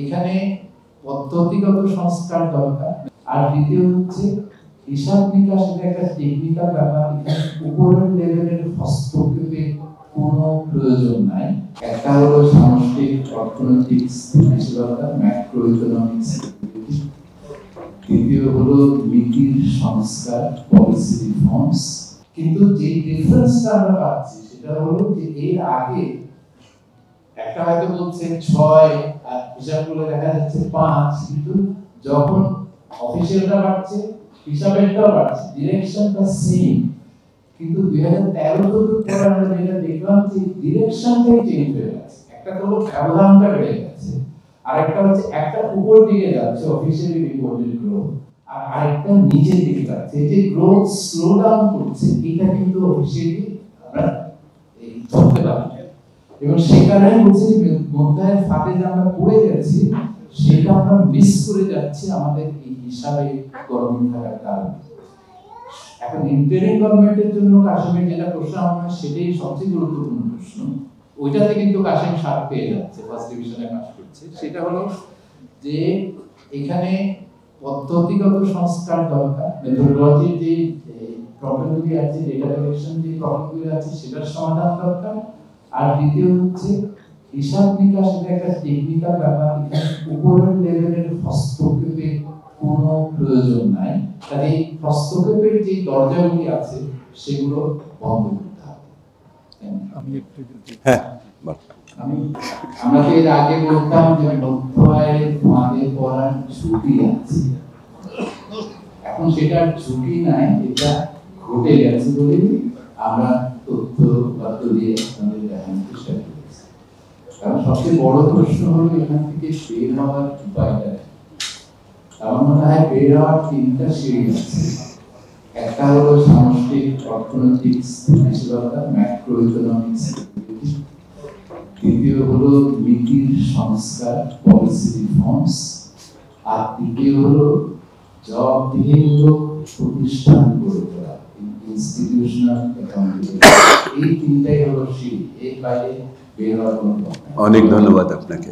এখানে পদ্ধতিগত সংস্কার দরকার। আর দ্বিতীয় হচ্ছে হিসাব নিকাশ, এটা একটা টেকনিক্যাল ব্যাপার, এখানে উপরের লেভেলের হস্তক্ষেপের কোনো প্রয়োজন নাই। একটা হলো সামষ্টিক অর্থনৈতিক স্থিতিশীলতা, ম্যাক্রো ইকোনমিক স্টেবিলিটি। দ্বিতীয় হলো নীতির সংস্কার, পলিসি রিফর্মস। কিন্তু যে ডিফারেন্সটা আমরা পাচ্ছি সেটা হলো যে এর আগে একটা হয়তো বলছে 6 আর হিসাবগুলো দেখা যাচ্ছে 5, কিন্তু যখন অফিসিয়ালটা বাড়ছে হিসাবেরটাও বাড়ছে, ডিরেকশনটা সেম। কিন্তু 2013-14 পরে আমরা যেটা দেখলাম যে ডিরেকশনটাই চেঞ্জ হয়ে গেছে। একটা তো ব্যবধানটা বেড়ে গেছে, আর একটা হচ্ছে একটা উপর দিকে যাচ্ছে অফিসিয়ালি রিপোর্টেড গ্রোথ, আর আরেকটা নিচের দিকে যাচ্ছে। এই যে গ্রোথ স্লো ডাউন করছে, এটা কিন্তু অফিসিয়ালি আমরা এই ধরতে পারি। এবং সেখানে হচ্ছে মধ্যের ফাটে যে আমরা পড়ে যাচ্ছি, সেটা আমরা মিস করে যাচ্ছি আমাদের এই হিসাবে গরমিল থাকার কারণে। এখন ইন্টারিম গভর্নমেন্টের জন্য কাশেমের যেটা প্রশ্ন আমার, সেটাই সবচেয়ে গুরুত্বপূর্ণ প্রশ্ন। ওইটাতে কিন্তু কাশেম 7 পেয়ে যাচ্ছে, ফার্স্ট ডিভিশনে পাস করছে। সেটা হলো যে এখানে পদ্ধতিগত সংস্কার দরকার, মেথোডোলজির যে প্রবলেমগুলি আছে, ডেটা কালেকশন যে প্রবলেমগুলি আছে, সেটার সমাধান দরকার। আর দ্বিতীয় হচ্ছে হিসাব নিকাশ, এটা একটা টেকনিক্যাল ব্যাপার, এখানে উপরের লেভেলের হস্তক্ষেপের কোনো প্রয়োজন নাই। তাই এই হস্তক্ষেপের যে দরজাগুলি আছে সেগুলো বন্ধ করতে হবে। আমরা এর আগে বলতাম যে মধ্য আয়ের ফাঁদে পড়ার ঝুঁকি আছে, এখন সেটার ঝুঁকি নাই, এটা ঘটে গেছে বলে আমরা তথ্য দিয়ে আমাদের দেখানোর চেষ্টা করেছি। কারণ সবচেয়ে বড় প্রশ্ন হলো এখান থেকে বের হওয়ার উপায়টা। আমার মনে হয় বের হওয়ার 3টা সিঁড়ি আছে। একটা হলো সামষ্টিক অর্থনৈতিক স্থিতিশীলতা, ম্যাক্রো ইকোনমিক স্টেবিলিটি। দ্বিতীয় হলো নীতির সংস্কার, পলিসি রিফর্মস। আর তৃতীয় হলো জবাবদিহিমূলক প্রতিষ্ঠান গড়ে তোলা, ইনস্টিটিউশনাল অ্যাকাউন্টেবিলিটি। এই 3টাই হলো সিঁড়ি, এর বাইরে বের হওয়ার কোনো পথ নেই। অনেক ধন্যবাদ আপনাকে।